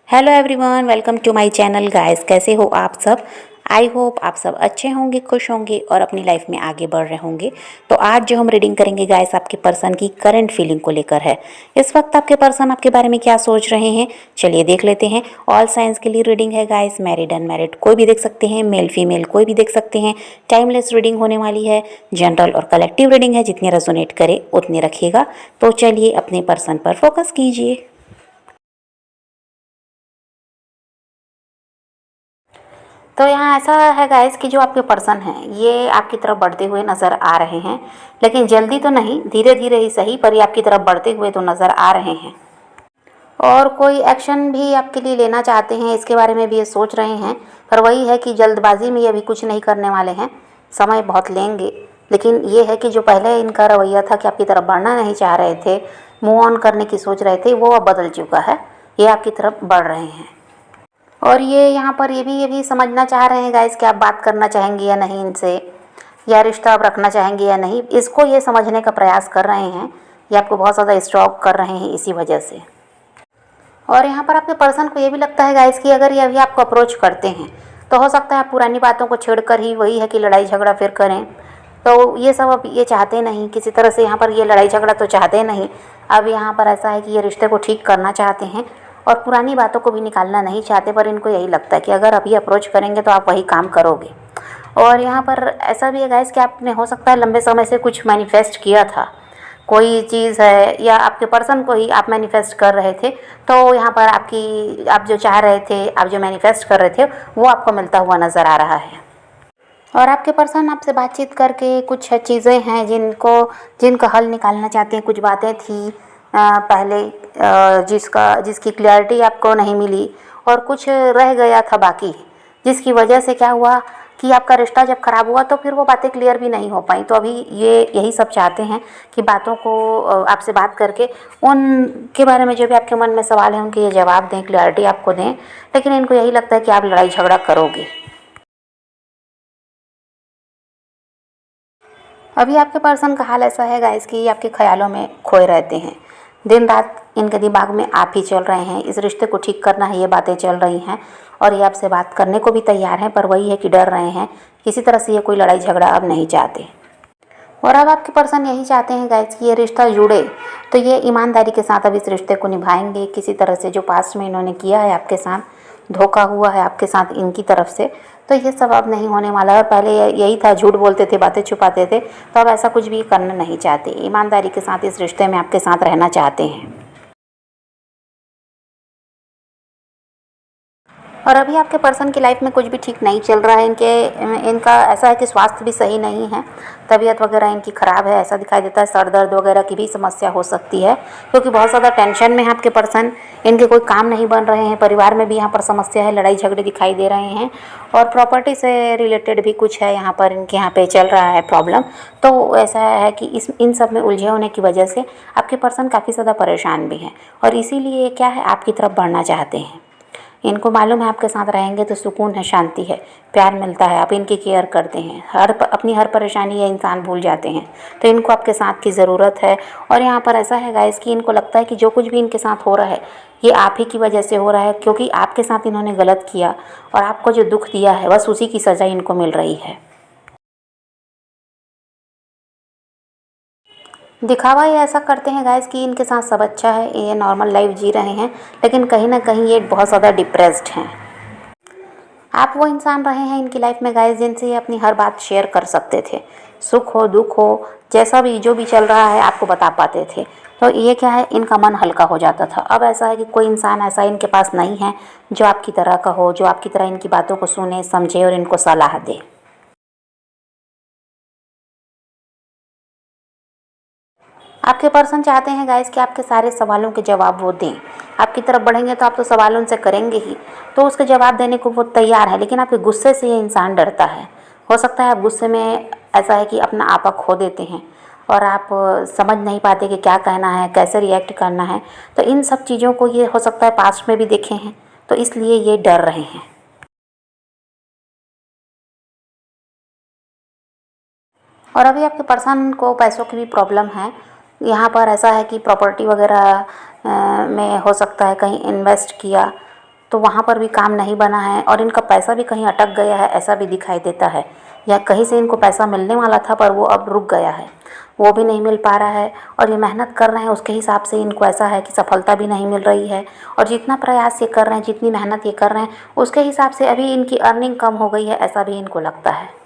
Hello everyone, welcome to my channel guys. कैसे हो आप सब? आई होप आप सब अच्छे होंगे, खुश होंगे और अपनी लाइफ में आगे बढ़ रहे होंगे। तो आज जो हम रीडिंग करेंगे गाइस, आपके पर्सन की करंट फीलिंग को लेकर है। इस वक्त आपके पर्सन आपके बारे में क्या सोच रहे हैं, चलिए देख लेते हैं। ऑल साइंस के लिए रीडिंग है गाइस, मैरिड अनमैरिड कोई भी देख सकते हैं, मेल फीमेल कोई भी देख सकते हैं। टाइमलेस रीडिंग होने वाली है, जनरल और कलेक्टिव रीडिंग है, जितने रेजोनेट करे उतने रखिएगा। तो चलिए अपने पर्सन पर फोकस कीजिए। तो यहाँ ऐसा है गाइस कि जो आपके पर्सन हैं ये आपकी तरफ बढ़ते हुए नज़र आ रहे हैं, लेकिन जल्दी तो नहीं, धीरे धीरे ही सही, पर ये आपकी तरफ बढ़ते हुए तो नज़र आ रहे हैं। और कोई एक्शन भी आपके लिए लेना चाहते हैं, इसके बारे में भी ये सोच रहे हैं, पर वही है कि जल्दबाजी में ये अभी कुछ नहीं करने वाले हैं, समय बहुत लेंगे। लेकिन ये है कि जो पहले इनका रवैया था कि आपकी तरफ बढ़ना नहीं चाह रहे थे, मूव ऑन करने की सोच रहे थे, वो अब बदल चुका है। ये आपकी तरफ बढ़ रहे हैं। और ये यहाँ पर ये भी समझना चाह रहे हैं गाइस कि आप बात करना चाहेंगे या नहीं इनसे, या रिश्ता आप रखना चाहेंगे या नहीं, इसको ये समझने का प्रयास कर रहे हैं। ये आपको बहुत ज़्यादा स्टॉक कर रहे हैं इसी वजह से। और यहाँ पर आपके पर्सन को ये भी लगता है गाइस कि अगर ये अभी आपको अप्रोच करते हैं तो हो सकता है आप पुरानी बातों को छेड़ कर ही, वही है कि लड़ाई झगड़ा फिर करें। तो ये सब अब ये चाहते नहीं, किसी तरह से यहाँ पर ये लड़ाई झगड़ा तो चाहते नहीं। अब यहाँ पर ऐसा है कि ये रिश्ते को ठीक करना चाहते हैं और पुरानी बातों को भी निकालना नहीं चाहते, पर इनको यही लगता है कि अगर अभी अप्रोच करेंगे तो आप वही काम करोगे। और यहाँ पर ऐसा भी है गाइस कि आपने हो सकता है लंबे समय से कुछ मैनिफेस्ट किया था, कोई चीज़ है, या आपके पर्सन को ही आप मैनिफेस्ट कर रहे थे। तो यहाँ पर आप जो चाह रहे थे, आप जो मैनिफेस्ट कर रहे थे, वो आपको मिलता हुआ नज़र आ रहा है। और आपके पर्सन आपसे बातचीत करके कुछ चीज़ें हैं जिनका हल निकालना चाहते हैं। कुछ बातें थी पहले जिसकी क्लैरिटी आपको नहीं मिली, और कुछ रह गया था बाकी, जिसकी वजह से क्या हुआ कि आपका रिश्ता जब ख़राब हुआ तो फिर वो बातें क्लियर भी नहीं हो पाई। तो अभी ये यही सब चाहते हैं कि बातों को आपसे बात करके उनके बारे में जो भी आपके मन में सवाल हैं उनके ये जवाब दें, क्लैरिटी आपको दें। लेकिन इनको यही लगता है कि आप लड़ाई झगड़ा करोगे। अभी आपके पर्सन का हाल ऐसा है गाइस कि ये आपके ख्यालों में खोए रहते हैं। दिन रात इनके दिमाग में आप ही चल रहे हैं, इस रिश्ते को ठीक करना है, ये बातें चल रही हैं। और ये आपसे बात करने को भी तैयार हैं, पर वही है कि डर रहे हैं। किसी तरह से ये कोई लड़ाई झगड़ा अब नहीं चाहते। और अब आपके पर्सन यही चाहते हैं गाइस कि ये रिश्ता जुड़े, तो ये ईमानदारी के साथ अब इस रिश्ते को निभाएंगे। किसी तरह से जो पास्ट में इन्होंने किया है आपके साथ, धोखा हुआ है आपके साथ इनकी तरफ से, तो ये सब अब नहीं होने वाला है। पहले यही था, झूठ बोलते थे, बातें छुपाते थे, तो अब ऐसा कुछ भी करना नहीं चाहते। ईमानदारी के साथ इस रिश्ते में आपके साथ रहना चाहते हैं। और अभी आपके पर्सन की लाइफ में कुछ भी ठीक नहीं चल रहा है। इनका ऐसा है कि स्वास्थ्य भी सही नहीं है, तबीयत वगैरह इनकी ख़राब है, ऐसा दिखाई देता है। सर दर्द वगैरह की भी समस्या हो सकती है, क्योंकि बहुत ज़्यादा टेंशन में है आपके पर्सन। इनके कोई काम नहीं बन रहे हैं, परिवार में भी यहाँ पर समस्या है, लड़ाई झगड़े दिखाई दे रहे हैं। और प्रॉपर्टी से रिलेटेड भी कुछ है यहाँ पर, इनके यहाँ पे चल रहा है प्रॉब्लम। तो ऐसा है कि इन सब में उलझे होने की वजह से आपके पर्सन काफ़ी ज़्यादा परेशान भी हैं, और इसीलिए क्या है, आपकी तरफ बढ़ना चाहते हैं। इनको मालूम है आपके साथ रहेंगे तो सुकून है, शांति है, प्यार मिलता है, आप इनकी केयर करते हैं, अपनी हर परेशानी ये इंसान भूल जाते हैं। तो इनको आपके साथ की ज़रूरत है। और यहाँ पर ऐसा है गाइस कि इनको लगता है कि जो कुछ भी इनके साथ हो रहा है ये आप ही की वजह से हो रहा है, क्योंकि आपके साथ इन्होंने गलत किया और आपको जो दुख दिया है बस उसी की सज़ा इनको मिल रही है। दिखावा ये ऐसा करते हैं गाइस कि इनके साथ सब अच्छा है, ये नॉर्मल लाइफ जी रहे हैं, लेकिन कहीं ना कहीं ये बहुत ज़्यादा डिप्रेस्ड हैं। आप वो इंसान रहे हैं इनकी लाइफ में गाइस जिनसे ये अपनी हर बात शेयर कर सकते थे, सुख हो दुख हो, जैसा भी जो भी चल रहा है आपको बता पाते थे। तो ये क्या है, इनका मन हल्का हो जाता था। अब ऐसा है कि कोई इंसान ऐसा इनके पास नहीं है जो आपकी तरह का हो, जो आपकी तरह इनकी बातों को सुने, समझे और इनको सलाह दे। आपके पर्सन चाहते हैं गाइस कि आपके सारे सवालों के जवाब वो दें। आपकी तरफ बढ़ेंगे तो आप तो सवाल उनसे करेंगे ही, तो उसके जवाब देने को वो तैयार है। लेकिन आपके गुस्से से ये इंसान डरता है। हो सकता है आप गुस्से में ऐसा है कि अपना आपा खो देते हैं और आप समझ नहीं पाते कि क्या कहना है, कैसे रिएक्ट करना है। तो इन सब चीज़ों को ये हो सकता है पास्ट में भी देखे हैं, तो इसलिए ये डर रहे हैं। और अभी आपके पर्सन को पैसों की भी प्रॉब्लम है। यहाँ पर ऐसा है कि प्रॉपर्टी वगैरह में हो सकता है कहीं इन्वेस्ट किया, तो वहाँ पर भी काम नहीं बना है और इनका पैसा भी कहीं अटक गया है, ऐसा भी दिखाई देता है, या कहीं से इनको पैसा मिलने वाला था पर वो अब रुक गया है, वो भी नहीं मिल पा रहा है। और ये मेहनत कर रहे हैं उसके हिसाब से इनको ऐसा है कि सफलता भी नहीं मिल रही है, और जितना प्रयास ये कर रहे हैं, जितनी मेहनत ये कर रहे हैं, उसके हिसाब से अभी इनकी अर्निंग कम हो गई है, ऐसा भी इनको लगता है।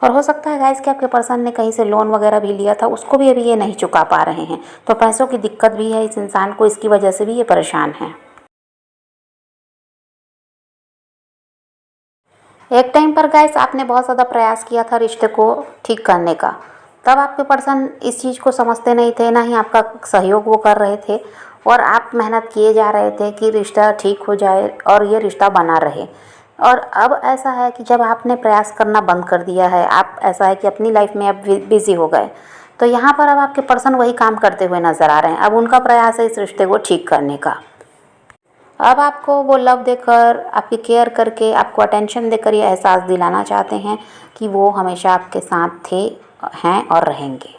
और हो सकता है गाइस कि आपके पर्सन ने कहीं से लोन वगैरह भी लिया था, उसको भी अभी ये नहीं चुका पा रहे हैं, तो पैसों की दिक्कत भी है इस इंसान को, इसकी वजह से भी ये परेशान है। एक टाइम पर गाइस आपने बहुत ज़्यादा प्रयास किया था रिश्ते को ठीक करने का, तब आपके पर्सन इस चीज़ को समझते नहीं थे, ना ही आपका सहयोग वो कर रहे थे, और आप मेहनत किए जा रहे थे कि रिश्ता ठीक हो जाए और ये रिश्ता बना रहे। और अब ऐसा है कि जब आपने प्रयास करना बंद कर दिया है, आप ऐसा है कि अपनी लाइफ में अब बिज़ी हो गए, तो यहाँ पर अब आपके पर्सन वही काम करते हुए नज़र आ रहे हैं। अब उनका प्रयास है इस रिश्ते को ठीक करने का। अब आपको वो लव देकर, आपकी केयर करके, आपको अटेंशन देकर ये एहसास दिलाना चाहते हैं कि वो हमेशा आपके साथ थे, हैं और रहेंगे।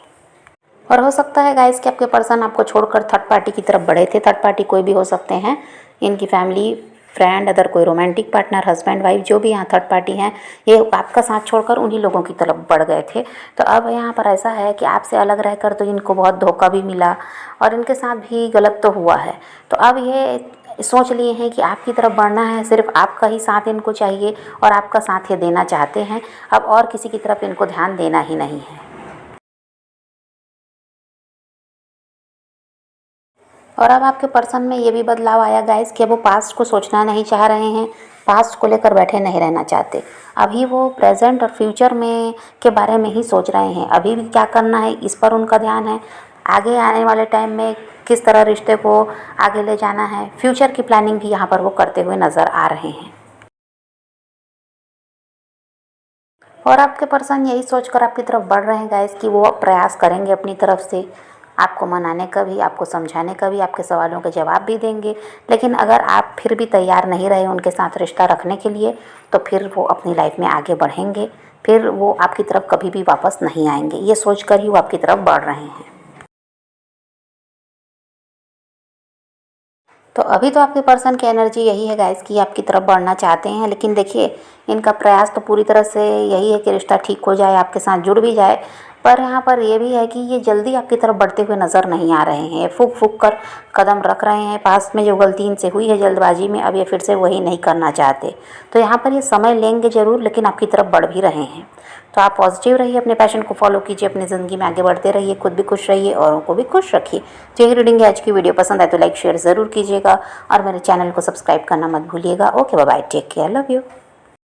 और हो सकता है गाइस कि आपके पर्सन आपको छोड़कर थर्ड पार्टी की तरफ बढ़े थे। थर्ड पार्टी कोई भी हो सकते हैं, इनकी फैमिली, फ्रेंड, अदर कोई रोमांटिक पार्टनर, हस्बैंड वाइफ, जो भी यहाँ थर्ड पार्टी हैं, ये आपका साथ छोड़कर उन्हीं लोगों की तरफ बढ़ गए थे। तो अब यहाँ पर ऐसा है कि आपसे अलग रहकर तो इनको बहुत धोखा भी मिला और इनके साथ भी गलत तो हुआ है। तो अब ये सोच लिए हैं कि आपकी तरफ बढ़ना है, सिर्फ आपका ही साथ इनको चाहिए और आपका साथ ये देना चाहते हैं। अब और किसी की तरफ इनको ध्यान देना ही नहीं है। और अब आपके पर्सन में ये भी बदलाव आया गाइस कि अब वो पास्ट को सोचना नहीं चाह रहे हैं, पास्ट को लेकर बैठे नहीं रहना चाहते। अभी वो प्रेजेंट और फ्यूचर में के बारे में ही सोच रहे हैं, अभी भी क्या करना है इस पर उनका ध्यान है। आगे आने वाले टाइम में किस तरह रिश्ते को आगे ले जाना है, फ्यूचर की प्लानिंग भी यहाँ पर वो करते हुए नज़र आ रहे हैं। और आपके पर्सन यही सोचकर आपकी तरफ बढ़ रहे हैं गाइस कि वो प्रयास करेंगे अपनी तरफ से, आपको मनाने का भी, आपको समझाने का भी, आपके सवालों के जवाब भी देंगे। लेकिन अगर आप फिर भी तैयार नहीं रहे उनके साथ रिश्ता रखने के लिए, तो फिर वो अपनी लाइफ में आगे बढ़ेंगे, फिर वो आपकी तरफ कभी भी वापस नहीं आएंगे। ये सोचकर ही वो आपकी तरफ बढ़ रहे हैं। तो अभी तो आपके पर्सन की एनर्जी यही है गाइस कि आपकी तरफ बढ़ना चाहते हैं, लेकिन देखिए इनका प्रयास तो पूरी तरह से यही है कि रिश्ता ठीक हो जाए, आपके साथ जुड़ भी जाए। पर यहाँ पर ये भी है कि ये जल्दी आपकी तरफ बढ़ते हुए नज़र नहीं आ रहे हैं, फूक फूक कर कदम रख रहे हैं। पास में जो गलती इनसे हुई है जल्दबाजी में, अब ये फिर से वही नहीं करना चाहते। तो यहाँ पर ये समय लेंगे ज़रूर, लेकिन आपकी तरफ बढ़ भी रहे हैं। तो आप पॉजिटिव रहिए, अपने पैशन को फॉलो कीजिए, अपनी ज़िंदगी में आगे बढ़ते रहिए, खुद भी खुश रहिए, औरों को भी खुश रखिए। तो ये रीडिंग आज की वीडियो पसंद आए तो लाइक शेयर ज़रूर कीजिएगा और मेरे चैनल को सब्सक्राइब करना मत भूलिएगा। Okay bye bye, take care, love you.